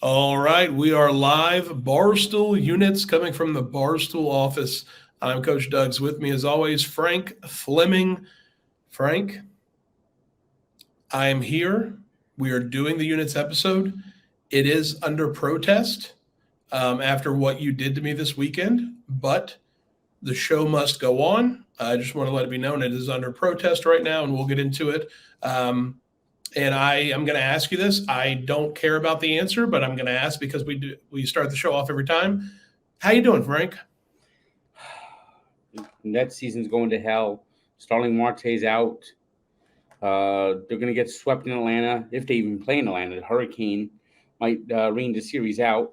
All right, we are live. Barstool units coming from the Barstool office. I'm Coach Doug's. With me, as always, Frank Fleming. Frank, I am here. We are doing the units episode. It is under protest after what you did to me this weekend, but the show must go on. I just want to let it be known it is under protest right now, and we'll get into it. And I am going to ask you this. I don't care about the answer, but I'm going to ask because we start the show off every time. How you doing, Frank? That season's going to hell. Starling Marte's out. They're going to get swept in Atlanta if they even play in Atlanta. The Hurricane might rain the series out.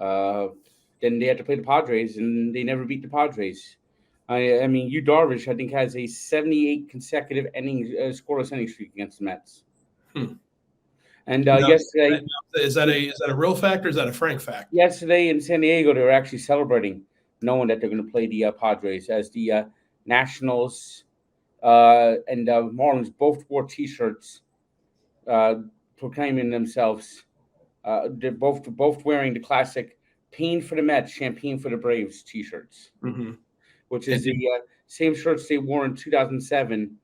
Then they have to play the Padres, and they never beat the Padres. I mean, Yu Darvish, I think, has a 78 consecutive scoreless inning streak against the Mets. And yesterday, is that a real fact or is that a Frank fact? Yesterday in San Diego, they were actually celebrating, knowing that they're going to play the Padres, as the Nationals and Marlins both wore T-shirts proclaiming themselves. They're both wearing the classic "Pain for the Mets, Champagne for the Braves" T-shirts, which is the same shirts they wore in 2007.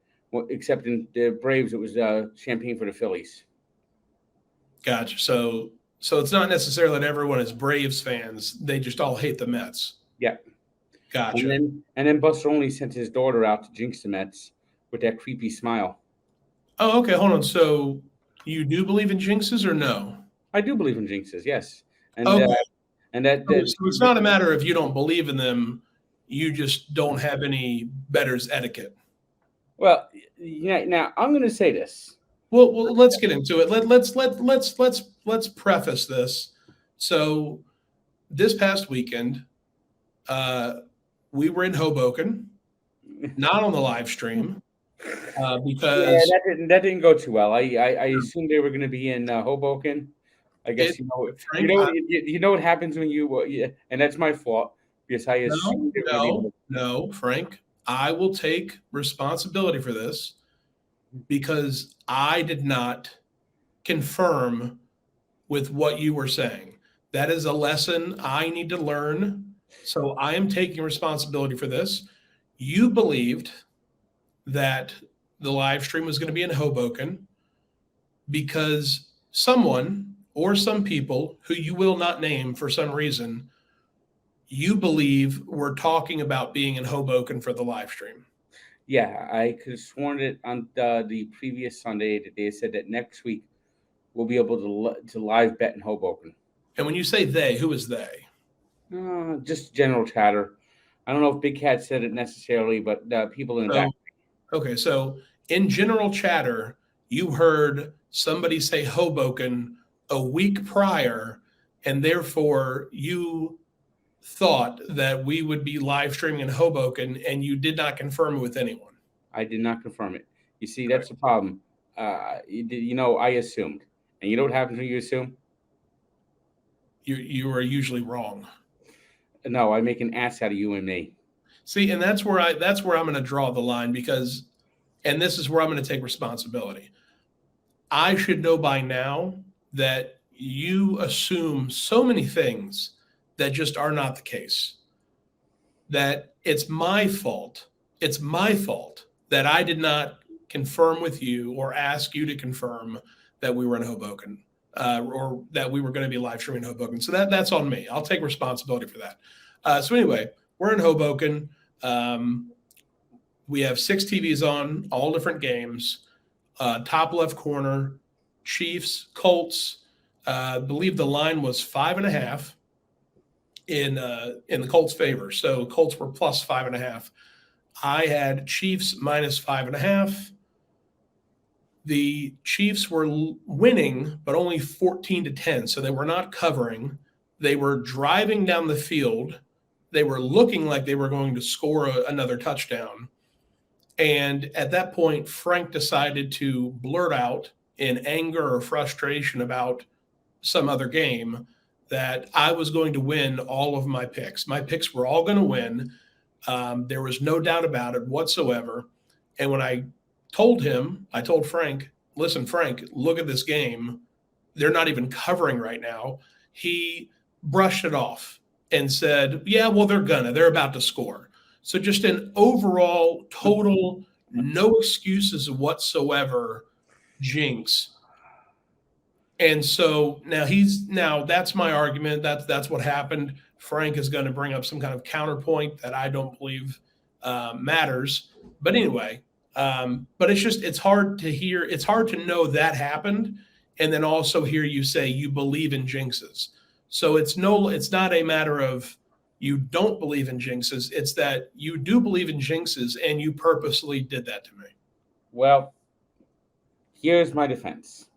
Except in the Braves, it was champagne for the Phillies. Gotcha. So it's not necessarily that everyone is Braves fans. They just all hate the Mets. Yeah. Gotcha. And then Buster Olney sent his daughter out to jinx the Mets with that creepy smile. Oh, okay. Hold on. So you do believe in jinxes or no? I do believe in jinxes, yes. And okay. So it's not a matter of you don't believe in them. You just don't have any bettor's etiquette. Well, yeah. Now I'm going to say this. Well, let's get into it. Let's preface this. So, this past weekend, we were in Hoboken, not on the live stream, because that didn't go too well. I assumed they were going to be in Hoboken. I guess you know what happens when you and that's my fault because I assumed no, Frank. I will take responsibility for this because I did not confirm with what you were saying. That is a lesson I need to learn. So I am taking responsibility for this. You believed that the live stream was going to be in Hoboken because someone or some people who you will not name for some reason, you believe we're talking about being in Hoboken for the live stream. Yeah, I could have sworn it on the previous Sunday that they said that next week we'll be able to live bet in Hoboken. And when you say they, who is they? Just general chatter. I don't know if Big Cat said it necessarily, but people in the back. Okay, so in general chatter, you heard somebody say Hoboken a week prior, and therefore you thought that we would be live streaming in Hoboken, and you did not confirm it with anyone. I did not confirm it. You see, that's the problem. I assumed. And you know what happens when you assume? You are usually wrong. No, I make an ass out of you and me. See, and that's where I'm going to draw the line because, and this is where I'm going to take responsibility. I should know by now that you assume so many things that just are not the case. That it's my fault. It's my fault that I did not confirm with you or ask you to confirm that we were in Hoboken or that we were going to be live streaming in Hoboken. So that's on me. I'll take responsibility for that. So anyway, we're in Hoboken. We have 6 TVs on, all different games. Top left corner, Chiefs, Colts. I believe the line was 5.5 in the Colts' favor. So Colts were plus 5.5. I had Chiefs minus 5.5. The Chiefs were winning, but only 14-10. So they were not covering. They were driving down the field. They were looking like they were going to score another touchdown. And at that point, Frank decided to blurt out in anger or frustration about some other game that I was going to win all of my picks. My picks were all going to win. There was no doubt about it whatsoever. And when I told Frank, listen, Frank, look at this game. they're not even covering right now, he brushed it off and said, yeah, well, they're about to score. So just an overall total, no excuses whatsoever jinx. And so now that's my argument. That's what happened. Frank is going to bring up some kind of counterpoint that I don't believe matters. But anyway, but it's hard to hear. It's hard to know that happened, and then also hear you say you believe in jinxes. So it's not a matter of you don't believe in jinxes. It's that you do believe in jinxes, and you purposely did that to me. Well, here's my defense.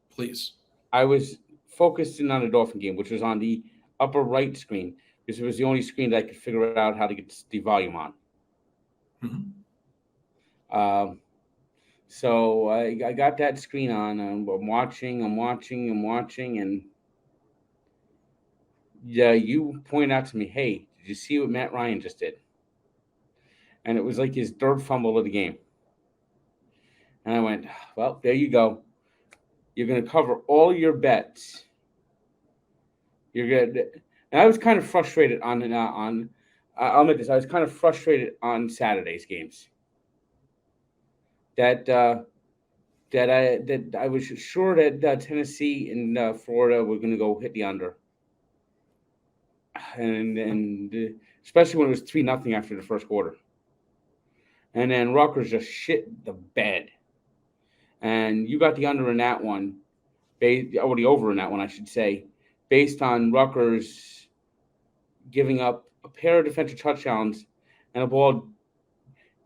Please. I was focusing on the Dolphin game, which was on the upper right screen, because it was the only screen that I could figure out how to get the volume on. Mm-hmm. So I got that screen on. I'm watching, and yeah, you point out to me, hey, did you see what Matt Ryan just did? And it was like his third fumble of the game. And I went, well, there you go. You're going to cover all your bets. You're good. And I was kind of frustrated I'll admit this. I was kind of frustrated on Saturday's games. That I was sure that Tennessee and Florida were going to go hit the under. And especially when it was 3-0 after the first quarter. And then Rutgers just shit the bed. And you got the under in that one, or the over in that one, I should say, based on Rutgers giving up a pair of defensive touchdowns and a ball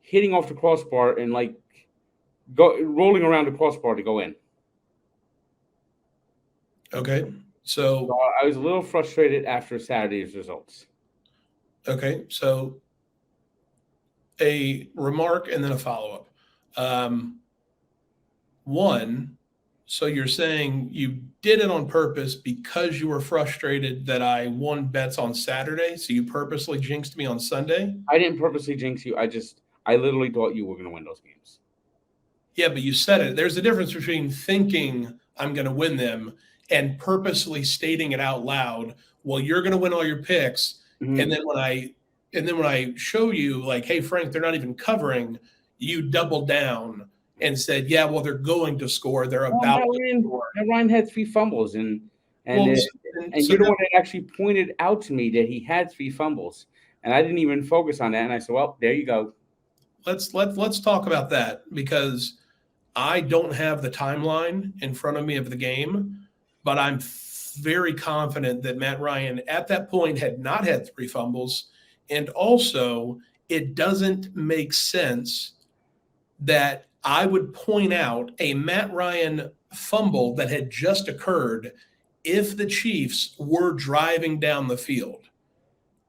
hitting off the crossbar and rolling around the crossbar to go in. Okay, so I was a little frustrated after Saturday's results. Okay, so a remark and then a follow-up. One, so you're saying you did it on purpose because you were frustrated that I won bets on Saturday, so you purposely jinxed me on Sunday? I didn't purposely jinx you. I literally thought you were going to win those games. Yeah, but you said it. There's a difference between thinking I'm going to win them and purposely stating it out loud. Well, you're going to win all your picks, Mm-hmm. and then when I show you, like, hey, Frank, they're not even covering, you doubled down and said, yeah, well, they're going to score. They're about to score. Ryan had 3 fumbles, and you're the one that actually pointed out to me that he had 3 fumbles, and I didn't even focus on that. And I said, well, there you go. Let's talk about that, because I don't have the timeline in front of me of the game, but I'm very confident that Matt Ryan at that point had not had 3 fumbles. And also, it doesn't make sense that I would point out a Matt Ryan fumble that had just occurred if the Chiefs were driving down the field.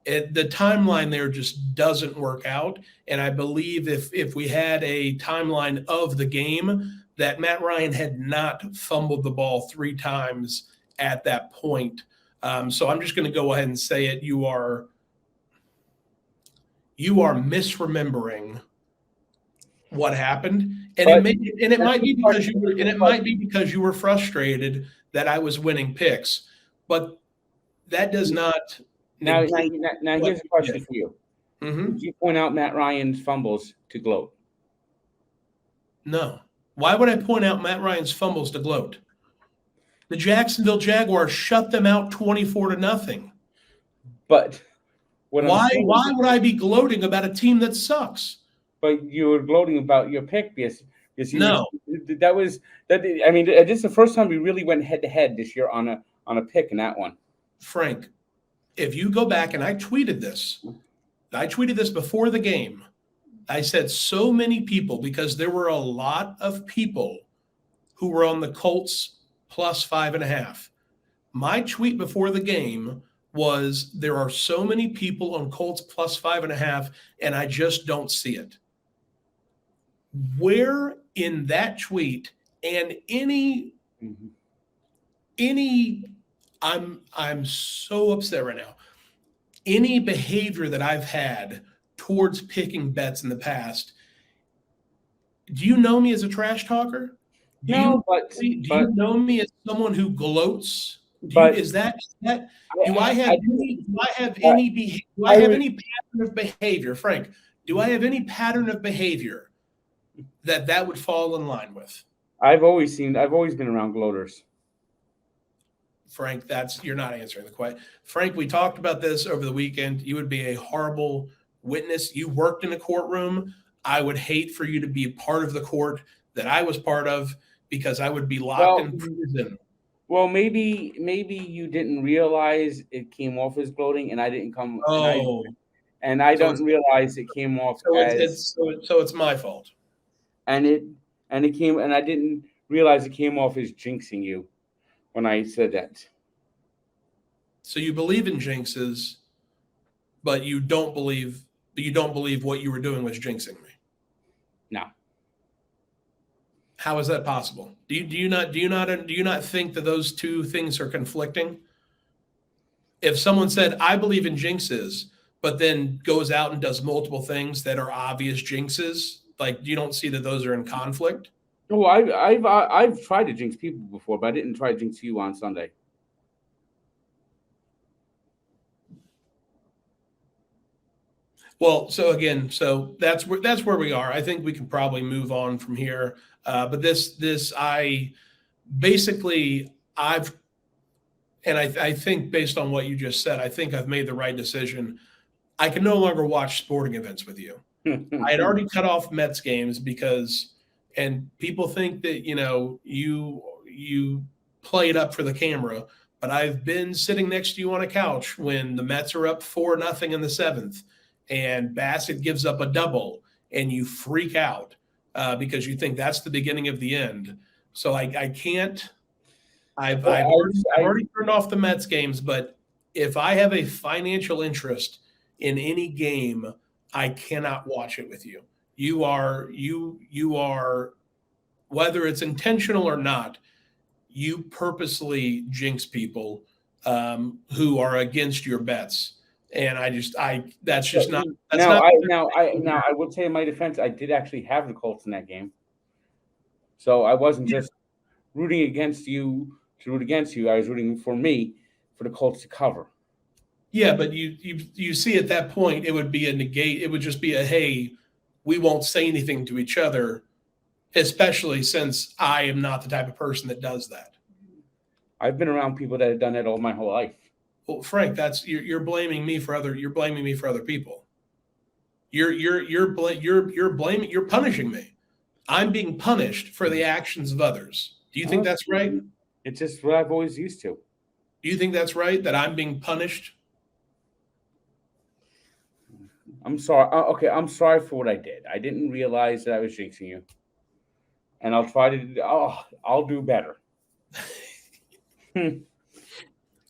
The timeline there just doesn't work out. And I believe if we had a timeline of the game, that Matt Ryan had not fumbled the ball 3 times at that point. So I'm just going to go ahead and say it. You are misremembering what happened, and it might be because you were frustrated that I was winning picks, but that does not. Now here's a question for you. Mm-hmm. Did you point out Matt Ryan's fumbles to gloat? No. Why would I point out Matt Ryan's fumbles to gloat? The Jacksonville Jaguars shut them out 24-0. But why would I be gloating about a team that sucks? But you were gloating about your pick because no. This is the first time we really went head to head this year on a pick in that one. Frank, if you go back, and I tweeted this before the game. I said so many people, because there were a lot of people who were on the Colts plus 5.5. My tweet before the game was, there are so many people on Colts plus 5.5, and I just don't see it. Where in that tweet and I'm so upset right now. Any behavior that I've had towards picking bets in the past, do you know me as a trash talker? No, do you know me as someone who gloats? but Is that do I I, have I, any do I have I, any do I I have was any pattern of behavior, Frank? Do I have any pattern of behavior that would fall in line with? I've always been around gloaters. Frank, you're not answering the question. Frank, we talked about this over the weekend. You would be a horrible witness. You worked in a courtroom. I would hate for you to be a part of the court that I was part of because I would be locked Well, in prison. well, maybe you didn't realize it came off as gloating, and I didn't come, Oh, and I so it's don't realize it came off so as, it's my fault. and it came, and I didn't realize it came off as jinxing you when I said that. So you believe in jinxes, but you don't believe what you were doing was jinxing me. No. How is that possible? Do you not think that those two things are conflicting? If someone said, I believe in jinxes, but then goes out and does multiple things that are obvious jinxes, like you don't see that those are in conflict? Oh, I've tried to jinx people before, but I didn't try to jinx you on Sunday. Well, so that's where we are. I think we can probably move on from here. But I basically I think based on what you just said, I think I've made the right decision. I can no longer watch sporting events with you. I had already cut off Mets games and people think that you play it up for the camera, but I've been sitting next to you on a couch when the Mets are up 4-0 in the seventh, and Bassett gives up a double, and you freak out because you think that's the beginning of the end. So I can't. I've already turned off the Mets games, but if I have a financial interest in any game, I cannot watch it with you. You are whether it's intentional or not, you purposely jinx people who are against your bets. And that's just not that's not Now I would say in my defense, I did actually have the Colts in that game, so I wasn't just rooting against you to root against you. I was rooting for me for the Colts to cover. Yeah, but you see at that point it would be a negate. It would just be a hey, we won't say anything to each other, especially since I am not the type of person that does that. I've been around people that have done that all my whole life. Well, Frank, you're blaming me for other people. You're punishing me. I'm being punished for the actions of others. Do you think that's right? It's just what I've always used to. Do you think that's right that I'm being punished? I'm sorry. Okay, I'm sorry for what I did. I didn't realize that I was jinxing you, and I'll try to. I'll do better.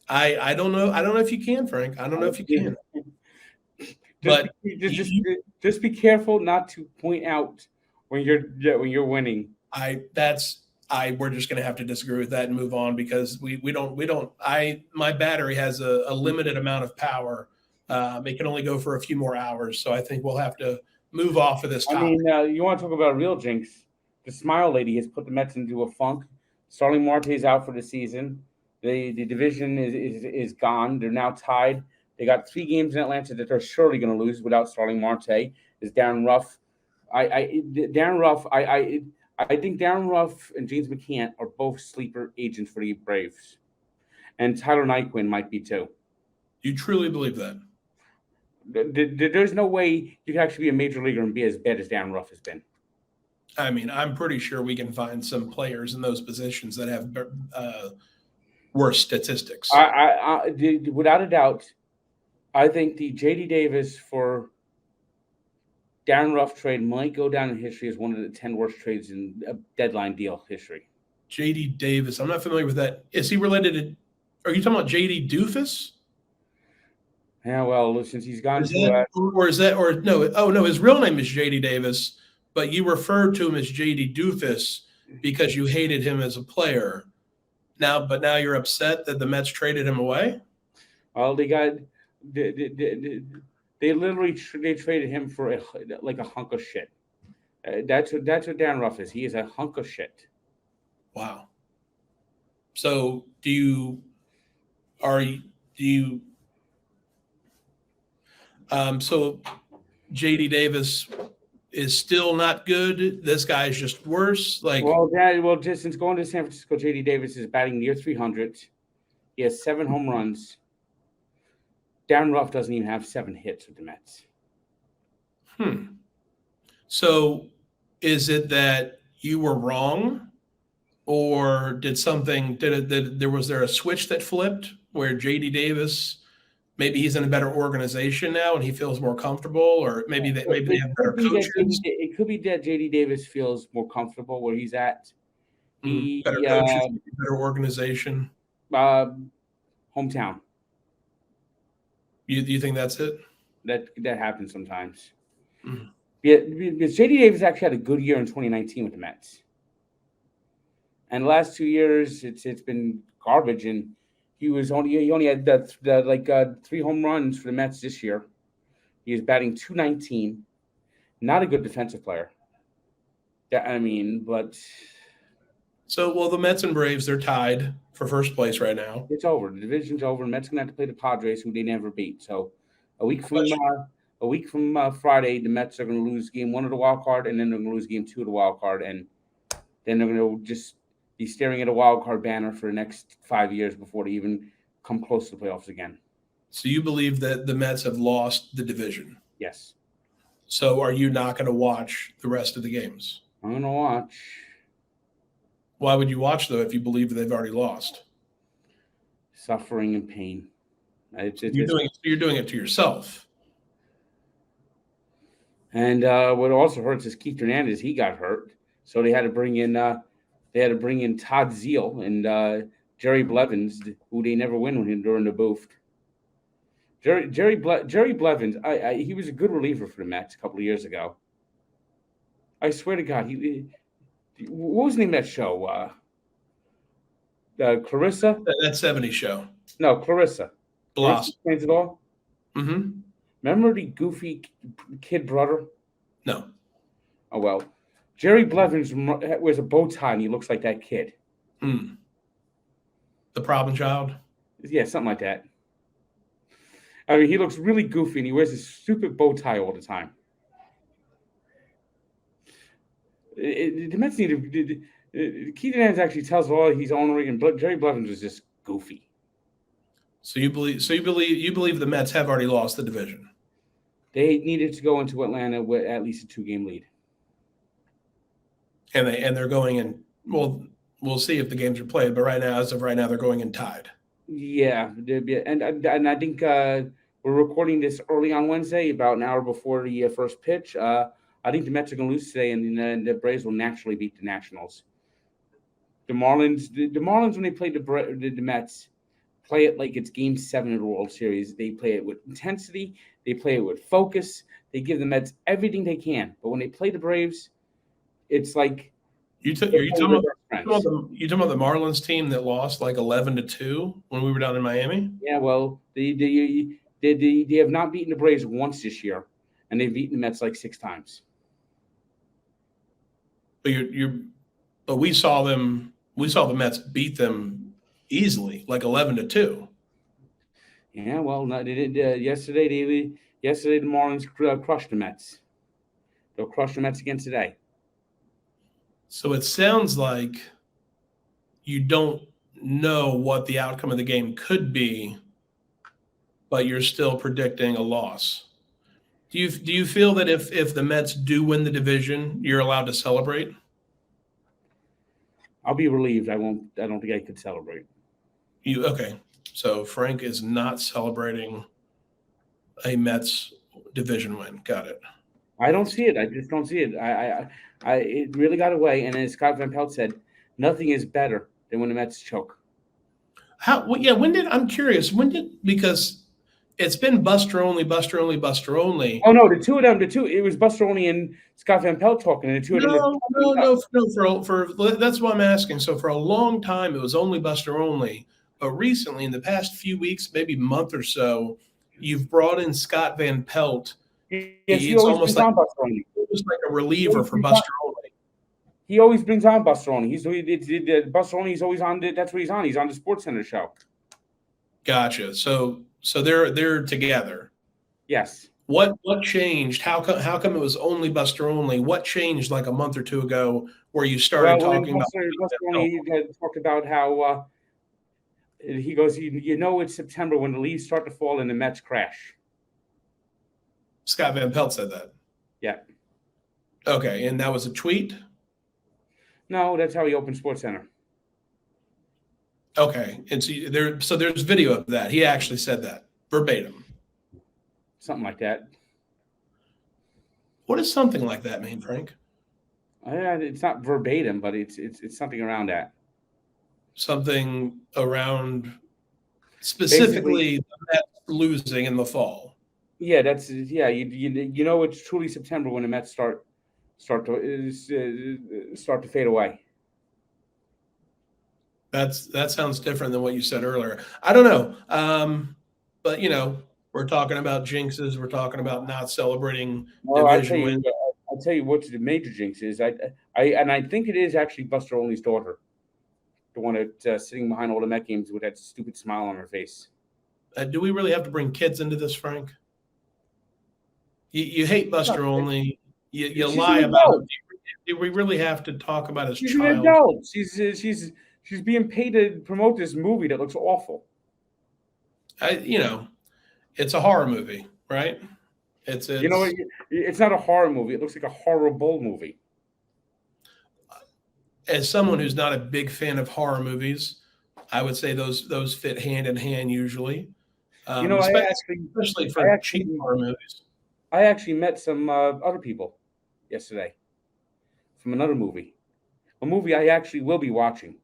I don't know. I don't know if you can, Frank. I don't know if you can. Just be careful not to point out when you're winning. We're just going to have to disagree with that and move on because my battery has a limited amount of power. It can only go for a few more hours. So I think we'll have to move off of this topic. I mean, you want to talk about a real jinx. The Smile Lady has put the Mets into a funk. Starling Marte's out for the season. The division is gone. They're now tied. They got 3 games in Atlanta that they're surely going to lose without Starling Marte. Is Darin Ruf. I think Darin Ruf and James McCann are both sleeper agents for the Braves. And Tyler Nyquin might be too. You truly believe that? There's no way you can actually be a major leaguer and be as bad as Darin Ruf has been. I mean, I'm pretty sure we can find some players in those positions that have worse statistics. Without a doubt, I think the J.D. Davis for Darin Ruf trade might go down in history as one of the 10 worst trades in a deadline deal history. J.D. Davis, I'm not familiar with that. Is he related to? Are you talking about J.D. Doofus? Yeah, well, since he's gone His real name is J.D. Davis, but you referred to him as J.D. Doofus because you hated him as a player. Now you're upset that the Mets traded him away? Well, they literally traded him for a hunk of shit. That's what Darin Ruf is. He is a hunk of shit. Wow. So do you so JD Davis is still not good. This guy's just worse. Like, Just since going to San Francisco, JD Davis is batting near 300. He has 7 home runs. Darin Ruf doesn't even have 7 hits with the Mets. So is it that you were wrong, or did there a switch that flipped where JD Davis, maybe he's in a better organization now and he feels more comfortable, or maybe they have better coaches? It could be that JD Davis feels more comfortable where he's at. Better coaches, better organization. Hometown. You think that's it? That happens sometimes. Mm. Yeah, because JD Davis actually had a good year in 2019 with the Mets. And the last 2 years, it's been garbage, and he only had 3 home runs for the Mets this year. He is batting .219. Not a good defensive player. So the Mets and Braves, they're tied for first place right now. It's over. The division's over. The Mets are gonna have to play the Padres, who they never beat. So a week from Friday, the Mets are gonna lose game 1 of the wild card, and then they're gonna lose game 2 of the wild card, and then they're gonna just be staring at a wild card banner for the next 5 years before they even come close to the playoffs again. So you believe that the Mets have lost the division? Yes. So are you not going to watch the rest of the games? I'm going to watch. Why would you watch, though, if you believe they've already lost? Suffering and pain. You're doing it to yourself. And what also hurts is Keith Hernandez. He got hurt, so they had to bring in Todd Zeal and Jerry Blevins, who they never win with him during the booth. Jerry Blevins, he was a good reliever for the Mets a couple of years ago. I swear to God, what was the name of that show? Clarissa? That 70s show. No, Clarissa. Clarissa Explains it all? Mm-hmm. Remember the goofy kid brother? No. Oh, well. Jerry Blevins wears a bow tie and he looks like that kid. The problem child? Yeah, something like that. I mean, he looks really goofy and he wears this stupid bow tie all the time. The Mets need to. Keith Hernandez actually tells all he's ornery, and Jerry Blevins was just goofy. So you believe the Mets have already lost the division? They needed to go into Atlanta with at least a 2-game lead. And they're going in. Well, we'll see if the games are played, but as of right now, they're going in tied. Yeah, and I think we're recording this early on Wednesday, about an hour before the first pitch. I think the Mets are going to lose today, and the Braves will naturally beat the Nationals. The Marlins, when they play the Mets, play it like it's Game 7 of the World Series. They play it with intensity. They play it with focus. They give the Mets everything they can. But when they play the Braves, it's like you talking about the Marlins team that lost like 11-2 when we were down in Miami? Yeah, well, they have not beaten the Braves once this year, and they've beaten the Mets like 6 times. But we saw the Mets beat them easily, like 11-2. Yeah, well, no, they did yesterday. Yesterday the Marlins crushed the Mets. They'll crush the Mets again today. So it sounds like you don't know what the outcome of the game could be, but you're still predicting a loss. Do you feel that if the Mets do win the division, you're allowed to celebrate? I'll be relieved. I don't think I could celebrate. Okay. So Frank is not celebrating a Mets division win. Got it. I don't see it. I just don't see it. It really got away. And as Scott Van Pelt said, nothing is better than when the Mets choke. I'm curious. Because it's been Buster only. Oh no, the two of them. It was Buster Olney and Scott Van Pelt talking, and the two of them. No. That's why I'm asking. So for a long time, it was only Buster Olney, but recently, in the past few weeks, maybe month or so, you've brought in Scott Van Pelt. Yes, it's almost like a reliever for Buster Olney. He always brings on Busteroni. Busteroni is always on. That's what he's on. He's on the Sports Center show. Gotcha. So they're together. Yes. What changed? How come it was only Buster only? What changed like a month or two ago where you started talking about? Busteroni talked about how he goes. It's September when the leaves start to fall and the Mets crash. Scott Van Pelt said that. Yeah. Okay, and that was a tweet? No, that's how he opened Sports Center. Okay, and so there's video of that. He actually said that verbatim. Something like that. What does something like that mean, Frank? It's not verbatim, but it's something around that. Something around specifically the Mets losing in the fall. Yeah, it's truly September when the Mets start to fade away. That sounds different than what you said earlier. I don't know, but we're talking about jinxes. We're talking about not celebrating division wins. I'll tell you what the major jinx is. I think it is actually Buster Olney's daughter, the one that's sitting behind all the Met games with that stupid smile on her face. Do we really have to bring kids into this, Frank? You hate Buster Olney. You lie about it. Do we really have to talk about his She's child? An adult. She's being paid to promote this movie that looks awful. It's a horror movie, right? It's not a horror movie. It looks like a horrible movie. As someone who's not a big fan of horror movies, I would say those fit hand in hand usually. Especially for cheap horror movies. I actually met some other people yesterday from another movie, a movie I actually will be watching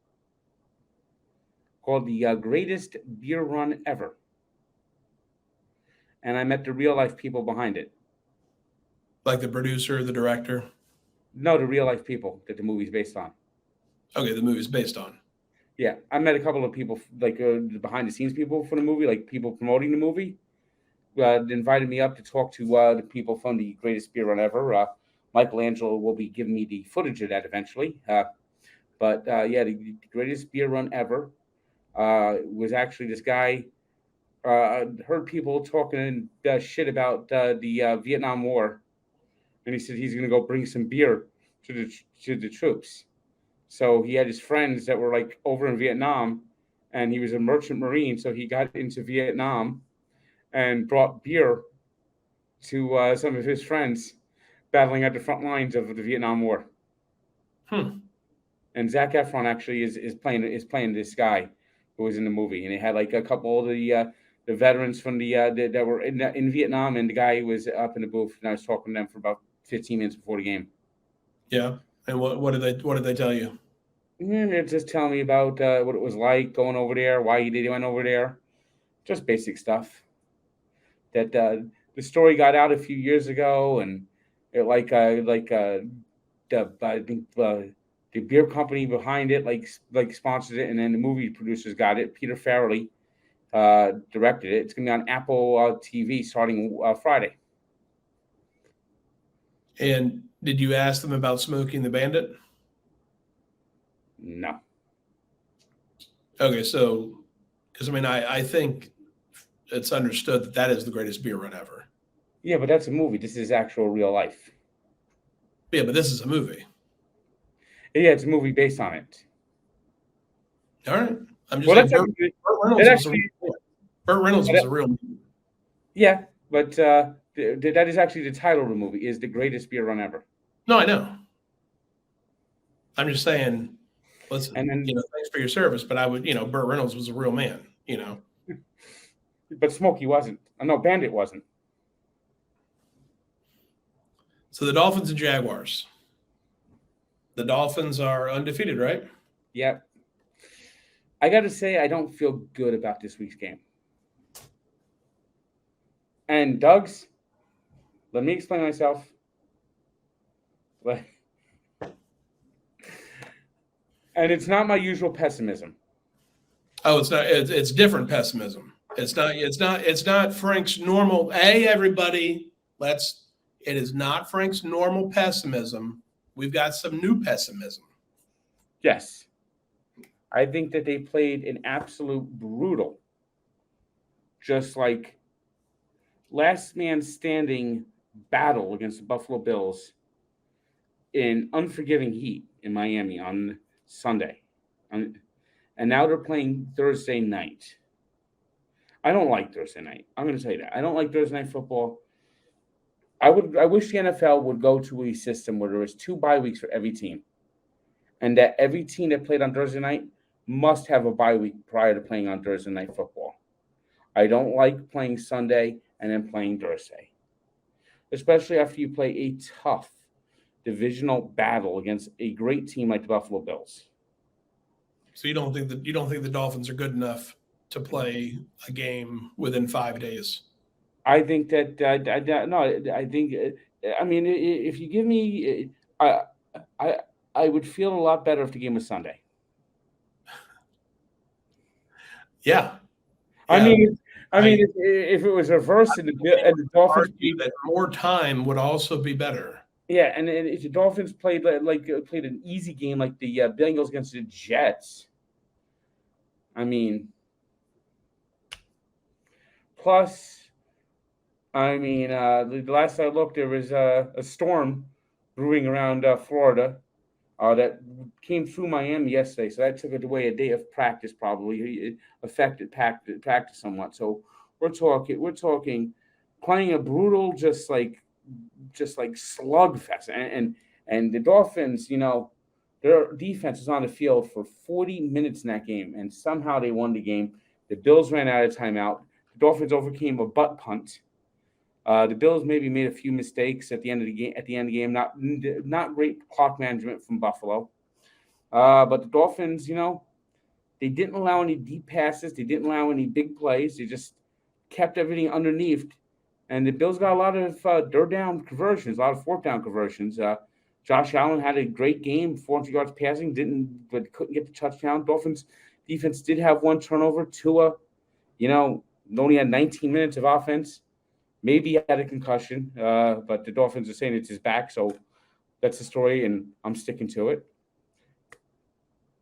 called The Greatest Beer Run Ever. And I met the real life people behind it. Like the producer, the director? No, the real life people that the movie's based on. Okay, the movie's based on. Yeah, I met a couple of people, like the behind the scenes people for the movie, like people promoting the movie. Invited me up to talk to the people from The Greatest Beer Run Ever. Michelangelo will be giving me the footage of that eventually. The Greatest Beer Run Ever was actually this guy. Heard people talking shit about the Vietnam War, and he said he's going to go bring some beer to the troops. So he had his friends that were like over in Vietnam, and he was a merchant marine, so he got into Vietnam and brought beer to some of his friends battling at the front lines of the Vietnam War. And Zac Efron actually is playing this guy who was in the movie, and he had like a couple of the veterans from that were in Vietnam, and the guy who was up in the booth, and I was talking to them for about 15 minutes before the game. Yeah, and what did they tell you? They're just telling me about what it was like going over there, why they went over there, just basic stuff. That the story got out a few years ago, and it the beer company behind it like sponsored it, and then the movie producers got it. Peter Farrelly directed it. It's going to be on Apple TV starting Friday. And did you ask them about Smokey and the Bandit? No. Okay, so because I think it's understood that is the greatest beer run ever. Yeah, but that's a movie. This is actual real life. Yeah, but this is a movie. Yeah, it's a movie based on it. All right. I'm just saying Burt Reynolds was a real movie. Yeah, but that is actually the title of the movie, is The Greatest Beer Run Ever. No, I know. I'm just saying, listen, and then, thanks for your service, but I would, Burt Reynolds was a real man, But Smokey wasn't. No, Bandit wasn't. So the Dolphins and Jaguars. The Dolphins are undefeated, right? Yeah. I got to say, I don't feel good about this week's game. And Doug's, let me explain myself. And it's not my usual pessimism. Oh, it's not. It's different pessimism. It's not Frank's normal. Hey, everybody, it is not Frank's normal pessimism. we've got some new pessimism. Yes. I think that they played an absolute brutal, just like last man standing battle against the Buffalo Bills in unforgiving heat in Miami on Sunday. And now they're playing Thursday night. I don't like Thursday night. I'm going to tell you that. I don't like Thursday night football. I wish the NFL would go to a system where there was 2 bye weeks for every team, and that every team that played on Thursday night must have a bye week prior to playing on Thursday night football. I don't like playing Sunday and then playing Thursday, especially after you play a tough divisional battle against a great team like the Buffalo Bills. So you don't think the Dolphins are good enough to play a game within 5 days? I think that I think I mean, if you give me, I would feel a lot better if the game was Sunday. Yeah. I mean, if it was reversed and the Dolphins that more time would also be better. Yeah, and if the Dolphins played played an easy game like the Bengals against the Jets, I mean, plus. I mean, the last I looked, there was a storm brewing around Florida that came through Miami yesterday. So that took away a day of practice, probably. It affected practice somewhat. So we're talking playing a brutal, just like slugfest. And the Dolphins, their defense was on the field for 40 minutes in that game, and somehow they won the game. The Bills ran out of timeout. The Dolphins overcame a butt punt. The Bills maybe made a few mistakes at the end of the game. Not great clock management from Buffalo, but the Dolphins, they didn't allow any deep passes. They didn't allow any big plays. They just kept everything underneath. And the Bills got a lot of third down conversions, a lot of fourth down conversions. Josh Allen had a great game, 400 yards passing, but couldn't get the touchdown. Dolphins defense did have one turnover. Tua, only had 19 minutes of offense. Maybe he had a concussion, but the Dolphins are saying it's his back, so that's the story, and I'm sticking to it.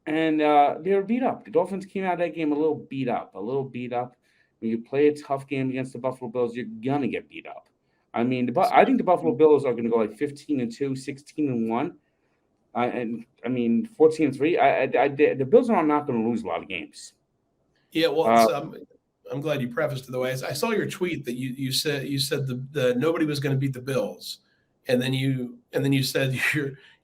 And they were beat up. The Dolphins came out of that game a little beat up. When you play a tough game against the Buffalo Bills, you're going to get beat up. I mean, I think the Buffalo Bills are going to go like 15-2, 16-1, and I mean 14-3. The Bills are not going to lose a lot of games. Yeah, well, I'm glad you prefaced it the way I saw your tweet that you said the nobody was going to beat the Bills, and then you said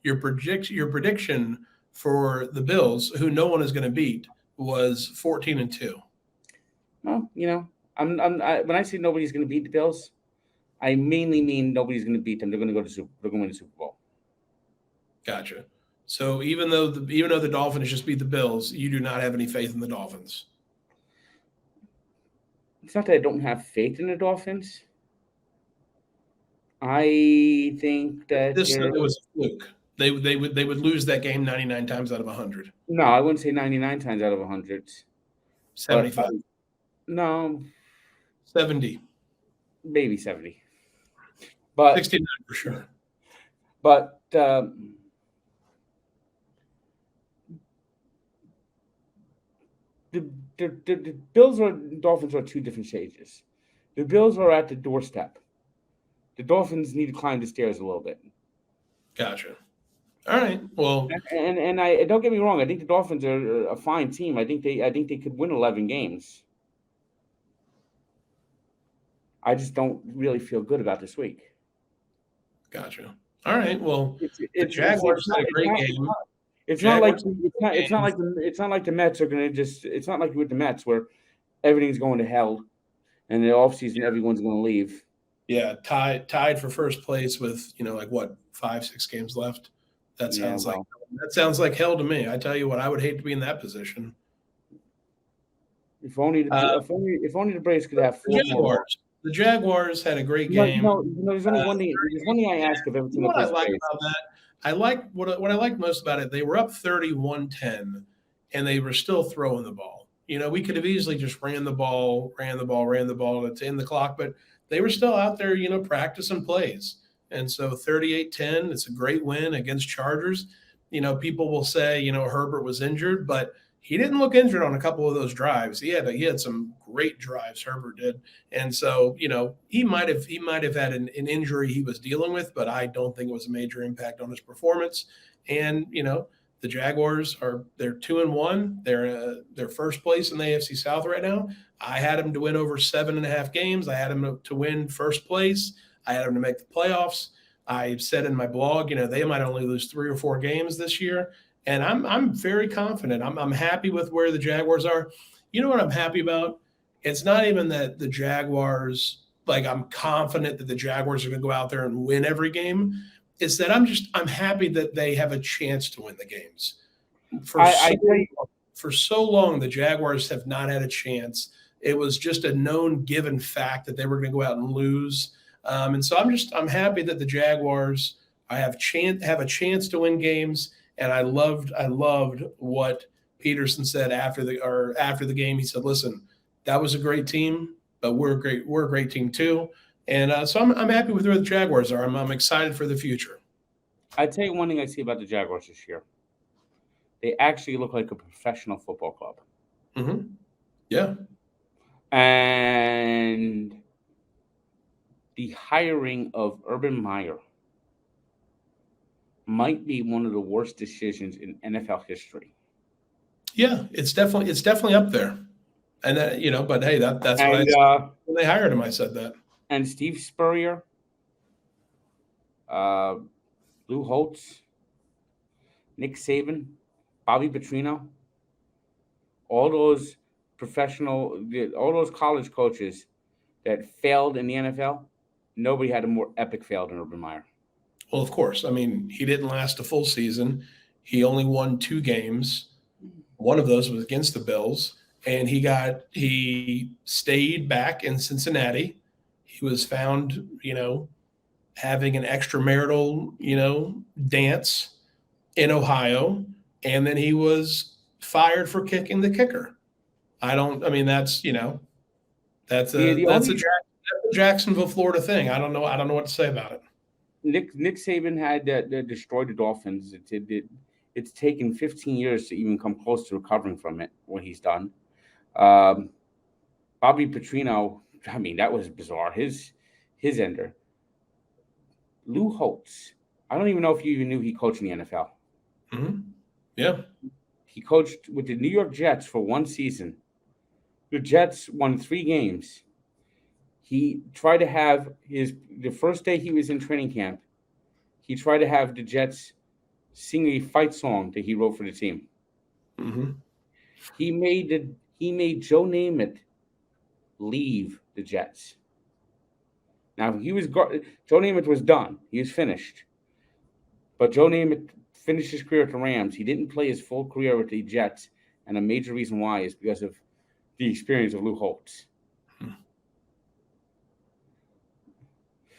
your prediction for the Bills, who no one is going to beat, was 14-2. Well, when I say nobody's going to beat the Bills, I mainly mean nobody's going to beat them. They're going to win the Super Bowl. Gotcha. So even though the Dolphins just beat the Bills, you do not have any faith in the Dolphins. It's not that I don't have faith in the Dolphins. I think that it was a fluke. They would lose that game 99 times out of 100. No, I wouldn't say 99 times out of 100. 75. No. 70. Maybe 70. But 69 for sure. But the Bills or Dolphins are 2 different stages. The Bills are at the doorstep. The Dolphins need to climb the stairs a little bit. Gotcha. All right. Well, and I don't get me wrong. I think the Dolphins are a fine team. I think they could win 11 games. I just don't really feel good about this week. Gotcha. All right. Well, the Jaguars had a great game. It's not like the Mets are going to just. It's not like with the Mets where everything's going to hell, and in the offseason everyone's going to leave. Yeah, tied for first place with 5-6 games left. That sounds like hell to me. I tell you what, I would hate to be in that position. If only the Braves could have 4 more. The Jaguars had a great game. There's only one thing. There's one thing I ask of every single person. What I like about that, I like what I like most about it. They were up 31-10, and they were still throwing the ball. We could have easily just ran the ball to end the clock, but they were still out there, practicing plays. And so 38-10, it's a great win against Chargers. People will say, Herbert was injured, but he didn't look injured on a couple of those drives. He had some great drives, Herbert did. And so, he might have had an injury he was dealing with, but I don't think it was a major impact on his performance. And, the Jaguars they're 2-1. They're first place in the AFC South right now. I had them to win over 7.5 games. I had them to win first place. I had them to make the playoffs. I said in my blog, they might only lose 3 or 4 games this year, and I'm very confident. I'm happy with where the Jaguars are. You know what I'm happy about? It's not even that the Jaguars, like I'm confident that the Jaguars are going to go out there and win every game. It's that I'm happy that they have a chance to win the games. For so long, the Jaguars have not had a chance. It was just a known given fact that they were going to go out and lose. And so I'm happy that the Jaguars have a chance to win games. And I loved what Peterson said after the game. He said, "Listen, that was a great team, but we're a great team too." And so I'm happy with where the Jaguars are. I'm excited for the future. I'd tell you one thing I see about the Jaguars this year. They actually look like a professional football club. Mm-hmm. Yeah. And the hiring of Urban Meyer might be one of the worst decisions in NFL history. Yeah, it's definitely up there. And that, but hey, that's what I said. When they hired him, I said that. And Steve Spurrier, Lou Holtz, Nick Saban, Bobby Petrino, all those college coaches that failed in the NFL, nobody had a more epic fail than Urban Meyer. Well, of course. I mean, he didn't last a full season. He only won 2 games. One of those was against the Bills, and he stayed back in Cincinnati. He was found, having an extramarital, dance in Ohio, and then he was fired for kicking the kicker. That's a Jacksonville, Florida thing. I don't know what to say about it. Nick Saban had destroyed the Dolphins. It's taken 15 years to even come close to recovering from it, what he's done. Bobby Petrino, that was bizarre. His ender. Lou Holtz, I don't even know if you even knew he coached in the NFL. Mm-hmm. Yeah. He coached with the New York Jets for 1 season. The Jets won 3 games. He tried to have the first day he was in training camp, he tried to have the Jets sing a fight song that he wrote for the team. Mm-hmm. He made Joe Namath leave the Jets. Now Joe Namath was done. He was finished. But Joe Namath finished his career at the Rams. He didn't play his full career with the Jets, and a major reason why is because of the experience of Lou Holtz.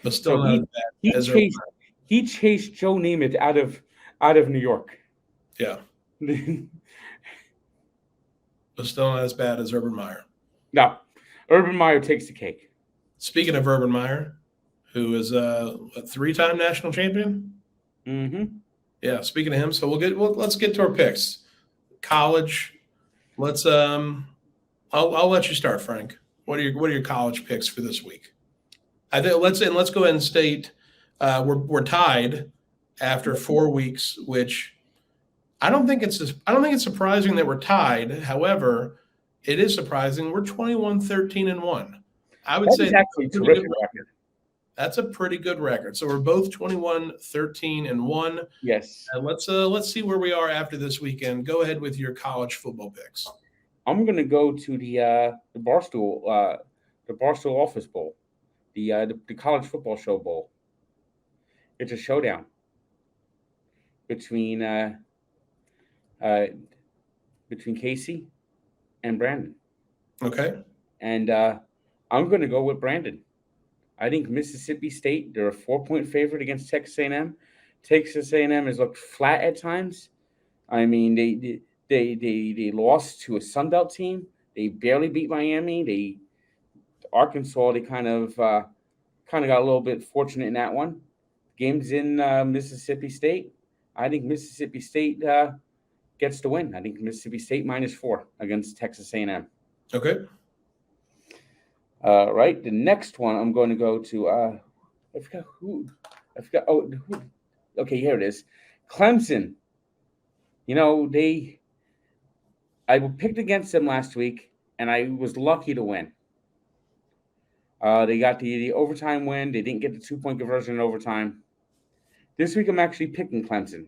But still, he chased Joe Namath out of New York. Yeah. But still not as bad as Urban Meyer. No, Urban Meyer takes the cake. Speaking of Urban Meyer, who is a 3-time national champion. Mm-hmm. Yeah. Speaking of him, so let's get to our picks. College. Let's I'll let you start, Frank. What are your college picks for this week? I think let's go ahead and state we're tied after 4 weeks, which I don't think it's surprising that we're tied. However, it is surprising we're 21-13-1. I would say actually a terrific record. That's a pretty good record. So we're both 21-13-1. Yes. And let's see where we are after this weekend. Go ahead with your college football picks. I'm going to go to the Barstool Office Bowl, the College Football Show Bowl. It's a showdown between Casey and Brandon. Okay. And I'm going to go with Brandon. I think Mississippi State, they're a 4-point favorite against Texas A&M. Texas A&M has looked flat at times. I mean, they lost to a Sun Belt team. They barely beat Miami. Arkansas, they kind of got a little bit fortunate in that one. game's in Mississippi State. I think Mississippi State gets the win. I think Mississippi State -4 against Texas A&M. Okay. Right. The next one I'm going to go to. I forgot who. I forgot. Oh, who? Okay, here it is. Clemson. You know, I picked against them last week, and I was lucky to win. They got the overtime win. They didn't get the 2-point conversion in overtime. This week, I'm actually picking Clemson.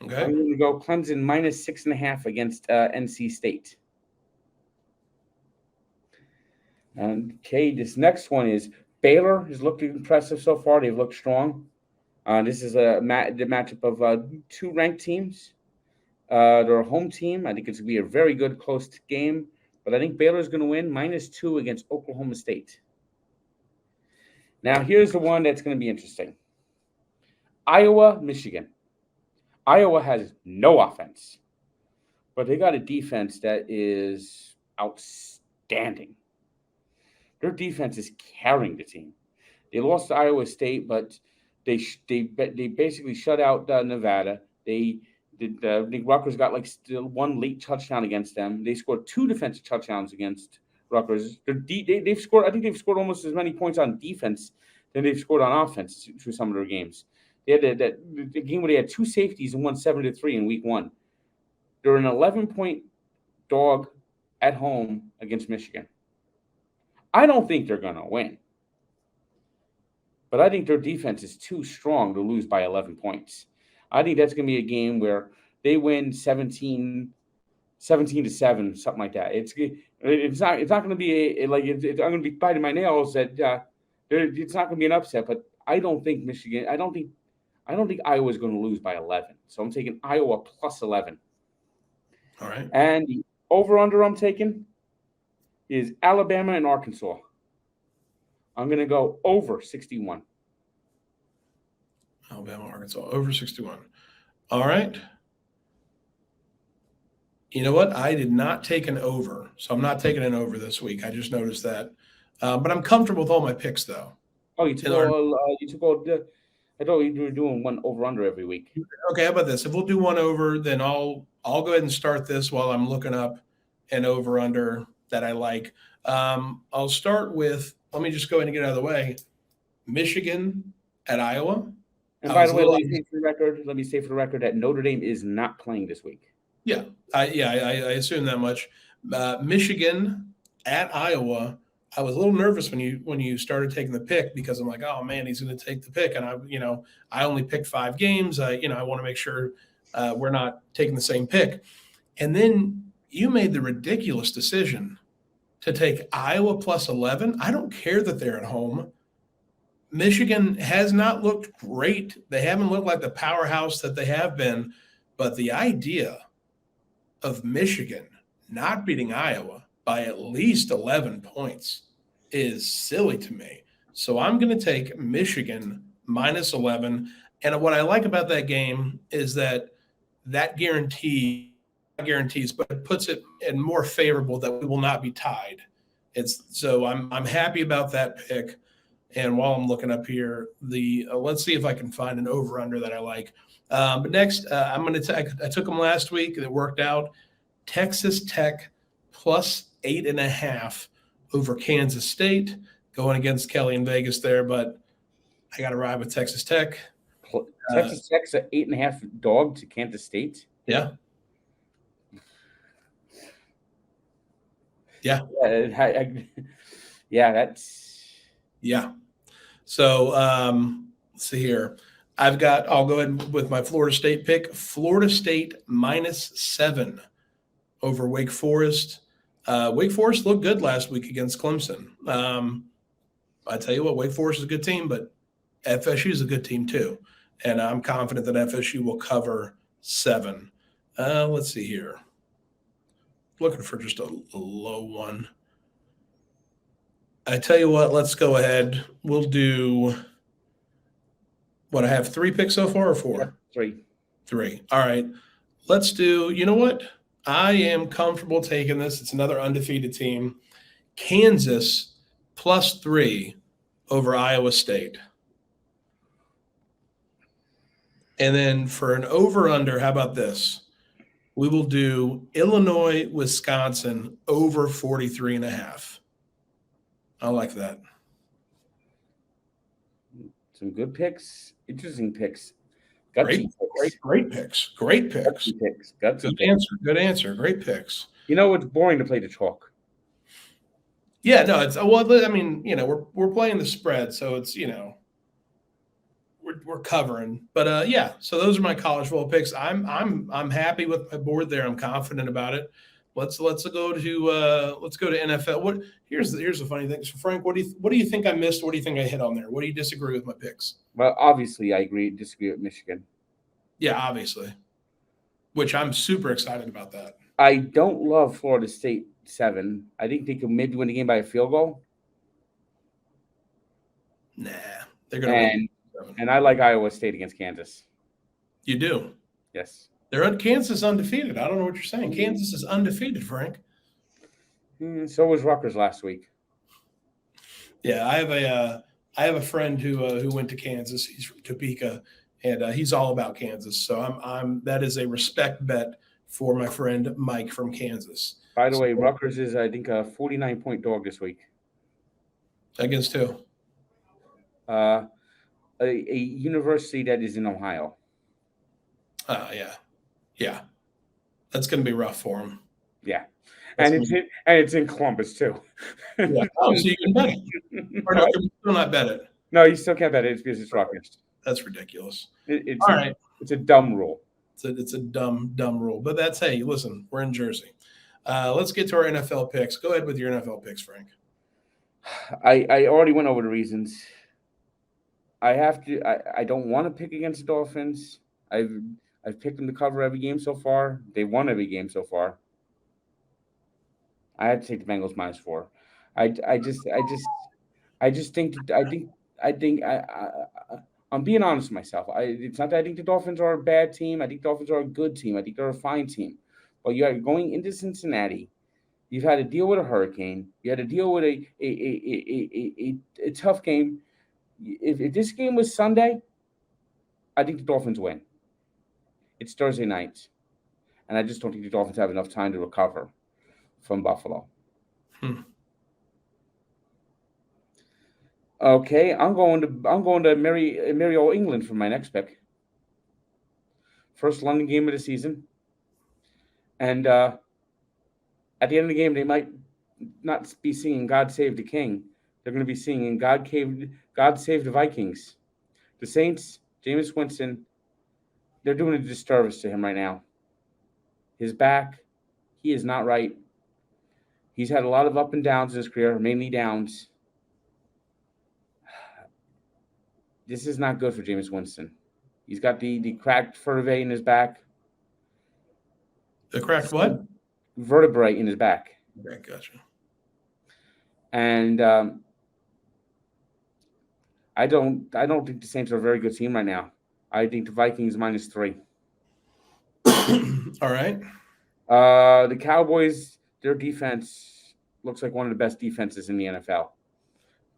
Okay. I'm going to go Clemson -6.5 against NC State. Okay, this next one is Baylor has looked impressive so far. They've looked strong. This is the matchup of 2 ranked teams. They're a home team. I think it's going to be a very good, close game. But I think Baylor's going to win -2 against Oklahoma State. Now, here's the one that's going to be interesting. Iowa, Michigan. Iowa has no offense, but they got a defense that is outstanding. Their defense is carrying the team. They lost to Iowa State, but they basically shut out Nevada. I think Rutgers got still 1 late touchdown against them. They scored 2 defensive touchdowns against Rutgers. They've scored. I think they've scored almost as many points on defense than they've scored on offense through some of their games. They had the game where they had 2 safeties and won 7-3 in week 1. They're an 11-point dog at home against Michigan. I don't think they're going to win, but I think their defense is too strong to lose by 11 points. I think that's going to be a game where they win 17-7, something like that. It's not going to be I'm going to be biting my nails that it's not going to be an upset. But I don't think Michigan. I don't think Iowa is going to lose by 11. So I'm taking Iowa +11. All right. And the over/under I'm taking is Alabama and Arkansas. I'm going to go over 61. Alabama, Arkansas, over 61. All right. You know what? I did not take an over, so I'm not taking an over this week. I just noticed that. But I'm comfortable with all my picks, though. Oh, you took all I thought you were doing one over/under every week. Okay, how about this? If we'll do one over, then I'll go ahead and start this while I'm looking up an over/under that I like. I'll start with, let me just go ahead and get out of the way, Michigan at Iowa. And by the way, let me say for the record that Notre Dame is not playing this week. Yeah, I assume that much. Michigan at Iowa. I was a little nervous when you started taking the pick because I'm like, oh man, he's going to take the pick, and I only picked 5 games. I want to make sure we're not taking the same pick. And then you made the ridiculous decision to take Iowa +11. I don't care that they're at home. Michigan has not looked great. They haven't looked like the powerhouse that they have been, but the idea of Michigan not beating Iowa by at least 11 points is silly to me. So I'm going to take Michigan -11. And what I like about that game is that guarantees, but it puts it in more favorable that we will not be tied. So I'm happy about that pick. And while I'm looking up here, let's see if I can find an over/under that I like. But next, I'm going to I took them last week. It worked out. Texas Tech +8.5 over Kansas State, going against Kelly in Vegas there. But I got to ride with Texas Tech. Texas Tech's an 8.5 dog to Kansas State. Yeah. Yeah. Yeah. So let's see here. I'll go ahead with my Florida State pick. Florida State -7 over Wake Forest. Wake Forest looked good last week against Clemson. I tell you what, Wake Forest is a good team, but FSU is a good team too. And I'm confident that FSU will cover 7. Let's see here. Looking for just a low one. I tell you what, let's go ahead. We'll do what, I have 3 picks so far or 4? Yeah, 3. All right. Let's do, you know what? I am comfortable taking this. It's another undefeated team. Kansas +3 over Iowa State. And then for an over-under, how about this? We will do Illinois, Wisconsin over 43.5. I like that. Some good picks. Interesting picks. Great picks. Great picks. Gutsy picks. Good answer. Good answer. Great picks. You know, it's boring to play the chalk. Yeah, no, it's well. I mean, we're playing the spread, so it's we're covering. But yeah, so those are my college football picks. I'm happy with my board there. I'm confident about it. Let's go to NFL. Here's the funny thing. So Frank, what do you think I missed? What do you think I hit on there? What do you disagree with my picks? Well, obviously, I disagree with Michigan. Yeah, obviously. Which I'm super excited about that. I don't love Florida State 7. I think they could maybe win the game by a field goal. Nah, they're gonna win. And I like Iowa State against Kansas. You do? Yes. Kansas undefeated. I don't know what you're saying. Kansas is undefeated, Frank. So was Rutgers last week. Yeah, I have a friend who went to Kansas. He's from Topeka, and he's all about Kansas. So that is a respect bet for my friend Mike from Kansas. By the way, Rutgers is, I think, a 49-point dog this week. Against who? A university that is in Ohio. Yeah. That's going to be rough for him. Yeah, and it's in Columbus too. Yeah. Oh, so you can bet it. Or no, you can still not bet it. No, you still can't bet it. It's because it's Rutgers. That's ridiculous. All right. It's a dumb rule. It's a dumb rule. But that's, hey, listen, we're in Jersey. Let's get to our NFL picks. Go ahead with your NFL picks, Frank. I already went over the reasons. I don't want to pick against the Dolphins. I've picked them to cover every game so far. They won every game so far. I had to take the Bengals -4. I'm being honest with myself. It's not that I think the Dolphins are a bad team. I think the Dolphins are a good team. I think they're a fine team. But you are going into Cincinnati. You've had to deal with a hurricane. You had to deal with a tough game. If this game was Sunday, I think the Dolphins win. It's Thursday night, and I just don't think the Dolphins have enough time to recover from Buffalo. Okay, I'm going to Merry Old England for my next pick. First London game of the season, and at the end of the game, they might not be singing "God Save the King." They're going to be singing God Save the Vikings." The Saints, Jameis Winston, they're doing a disservice to him right now. His back, he is not right. He's had a lot of up and downs in his career, mainly downs. This is not good for Jameis Winston. He's got the cracked vertebrae in his back. The cracked what? Vertebrae in his back. Okay, gotcha. And I don't think the Saints are a very good team right now. I think the Vikings -3. All right. The Cowboys, their defense looks like one of the best defenses in the NFL.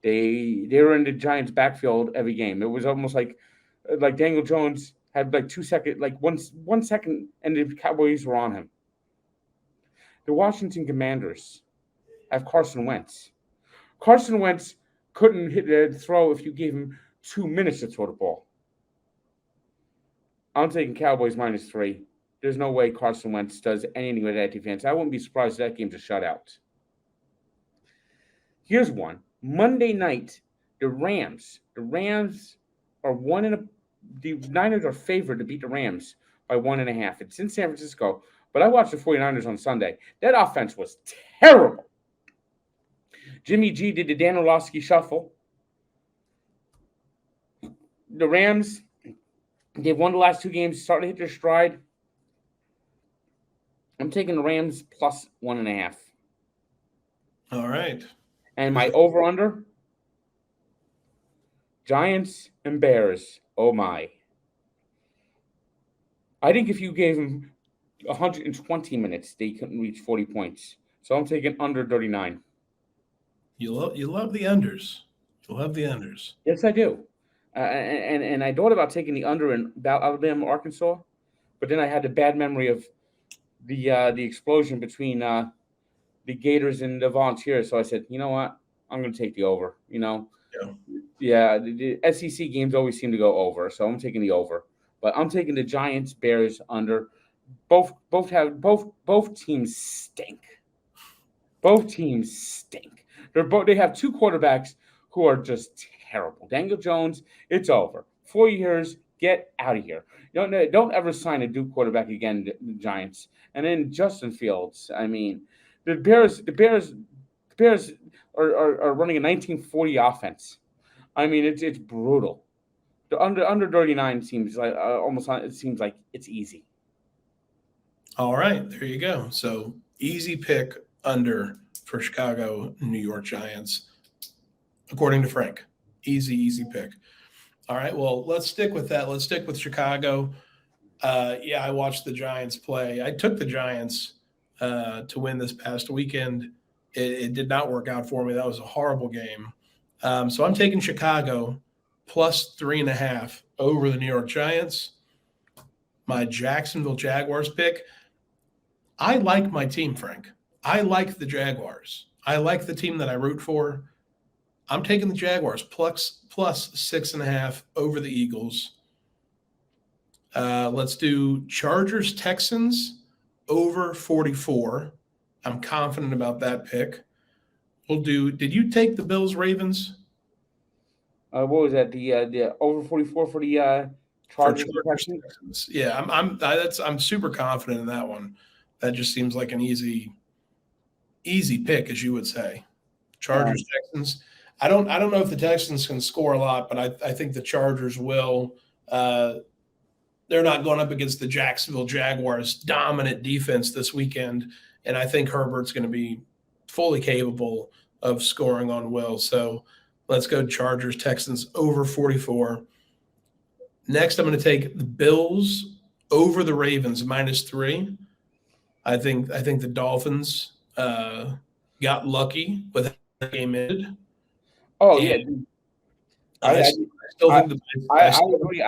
They were in the Giants' backfield every game. It was almost like Daniel Jones had 2 seconds, 1 second, and the Cowboys were on him. The Washington Commanders have Carson Wentz. Carson Wentz couldn't hit a throw if you gave him 2 minutes to throw the ball. I'm taking Cowboys -3. There's no way Carson Wentz does anything with that defense. I wouldn't be surprised if that game's a shutout. Here's one. Monday night, the Rams. The Rams are the Niners are favored to beat the Rams by 1.5. It's in San Francisco, but I watched the 49ers on Sunday. That offense was terrible. Jimmy G did the Dan Orlovsky shuffle. The Rams, they've won the last 2 games, starting to hit their stride. I'm taking the Rams +1.5. All right. And my over-under, Giants and Bears. Oh, my. I think if you gave them 120 minutes, they couldn't reach 40 points. So I'm taking under 39. You love the unders. You'll have the unders. Yes, I do. And I thought about taking the under in Alabama, Arkansas, but then I had the bad memory of the explosion between the Gators and the Volunteers. So I said, you know what, I'm going to take the over. Yeah. Yeah, the SEC games always seem to go over, so I'm taking the over. But I'm taking the Giants Bears under. Both teams stink. Both teams stink. They have two quarterbacks who are just terrible. Daniel Jones, it's over. 4 years, get out of here. Don't ever sign a Duke quarterback again, the Giants. And then Justin Fields. I mean, the Bears are running a 1940 offense. I mean, it's brutal. The under 39 seems like it seems like it's easy. All right, there you go. So easy pick under for Chicago, New York Giants, according to Frank. Easy pick. All right, well, let's stick with that. Let's stick with Chicago. Yeah, I watched the Giants play. I took the Giants to win this past weekend. It did not work out for me. That was a horrible game. So I'm taking Chicago plus 3.5 over the New York Giants. My Jacksonville Jaguars pick. I like my team, Frank. I like the Jaguars. I like the team that I root for. I'm taking the Jaguars plus 6.5 over the Eagles. Let's do Chargers Texans over 44. I'm confident about that pick. We'll do. Did you take the Bills Ravens? What was that? The over 44 for the For Chargers. Texans. Yeah, I'm super confident in that one. That just seems like an easy pick, as you would say. Chargers Texans. I don't know if the Texans can score a lot, but I think the Chargers will. They're not going up against the Jacksonville Jaguars' dominant defense this weekend, and I think Herbert's going to be fully capable of scoring on Will. So let's go Chargers Texans over 44. Next, I'm going to take the Bills over the Ravens -3. I think the Dolphins got lucky with the game ended. Oh yeah, I still think I agree.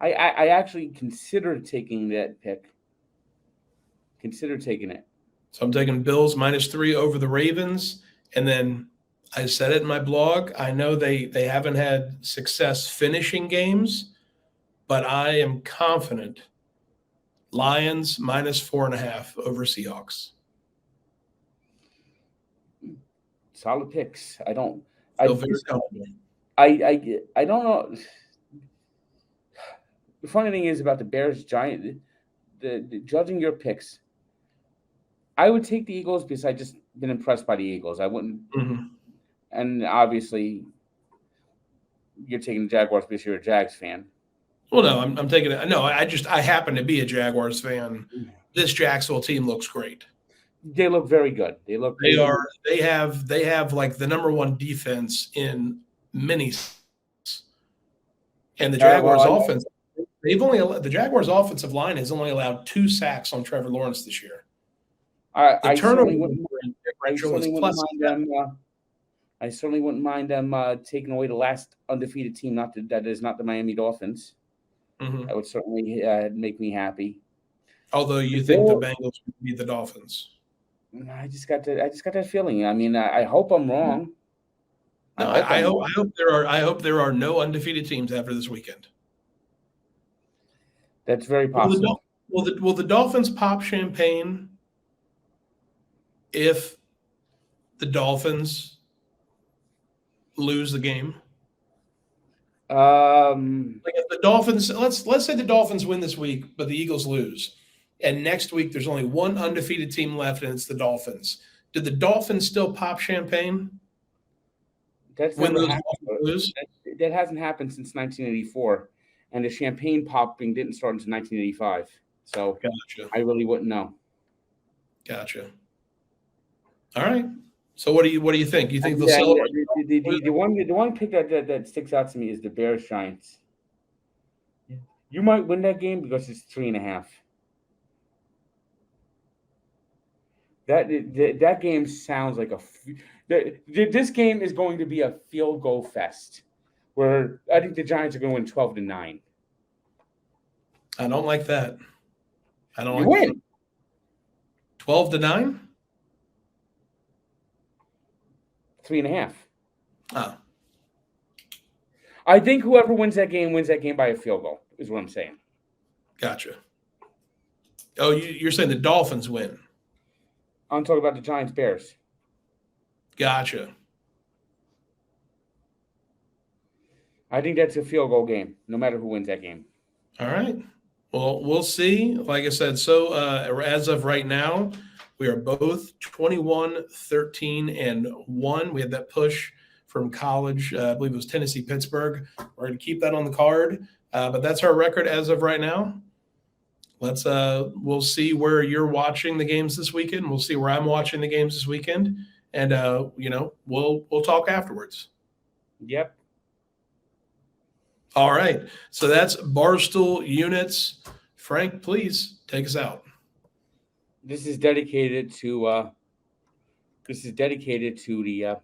I actually considered taking that pick. Consider taking it. So I'm taking Bills -3 over the Ravens, and then I said it in my blog. I know they haven't had success finishing games, but I am confident Lions -4.5 over Seahawks. Solid picks. I don't. Feel very comfortable. I don't know. The funny thing is about the Bears Giant. The judging your picks, I would take the Eagles because I just been impressed by the Eagles. I wouldn't. Mm-hmm. And obviously, you're taking the Jaguars because you're a Jags fan. Well, no, I'm taking it. No, I happen to be a Jaguars fan. This Jacksonville team looks great. They look very good. They have like the number one defense in many. And the Jaguars offense, the Jaguars offensive line has only allowed 2 sacks on Trevor Lawrence this year. I certainly wouldn't mind them taking away the last undefeated team. That is not the Miami Dolphins. Mm-hmm. That would certainly make me happy. Although you think the Bengals would beat the Dolphins. I just got that feeling. I mean, I hope I'm wrong. No, I hope there are no undefeated teams after this weekend. That's very possible. Will the Dolphins pop champagne if the Dolphins lose the game? Like if the Dolphins, let's say the Dolphins win this week, but the Eagles lose, and next week there's only one undefeated team left, and it's the Dolphins. Did the Dolphins still pop champagne? That hasn't happened since 1984, and the champagne popping didn't start until 1985. So gotcha. I really wouldn't know. Gotcha. All right. So what do you think? You think they'll celebrate? The one pick that sticks out to me is the Bears Giants. You might win that game because it's 3.5. That game sounds like this game is going to be a field goal fest where I think the Giants are going to win 12-9. I don't like that. I don't You like win. 12-9? 3.5. Oh, I think whoever wins that game by a field goal, is what I'm saying. gotcha. Oh, you're saying the Dolphins win. I'm talking about the Giants Bears. Gotcha. I think that's a field goal game, no matter who wins that game. All right. Well, we'll see. Like I said, so as of right now, we are both 21-13-1. We had that push from college. I believe it was Tennessee, Pittsburgh. We're going to keep that on the card. But that's our record as of right now. We'll see where you're watching the games this weekend. We'll see where I'm watching the games this weekend. And, we'll talk afterwards. Yep. All right. So that's Barstool Units. Frank, please take us out. This is dedicated to the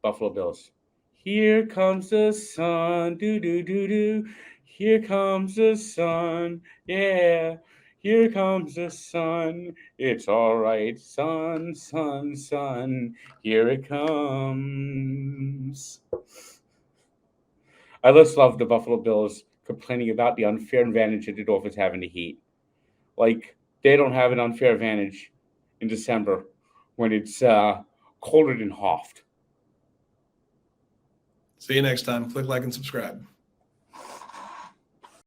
Buffalo Bills. Here comes the sun, do do do do. Here comes the sun, yeah. Here comes the sun. It's all right, sun, sun, sun. Here it comes. I just love the Buffalo Bills complaining about the unfair advantage that the Dolphins have in the heat. Like, they don't have an unfair advantage in December when it's colder than Hoft. See you next time. Click like and subscribe.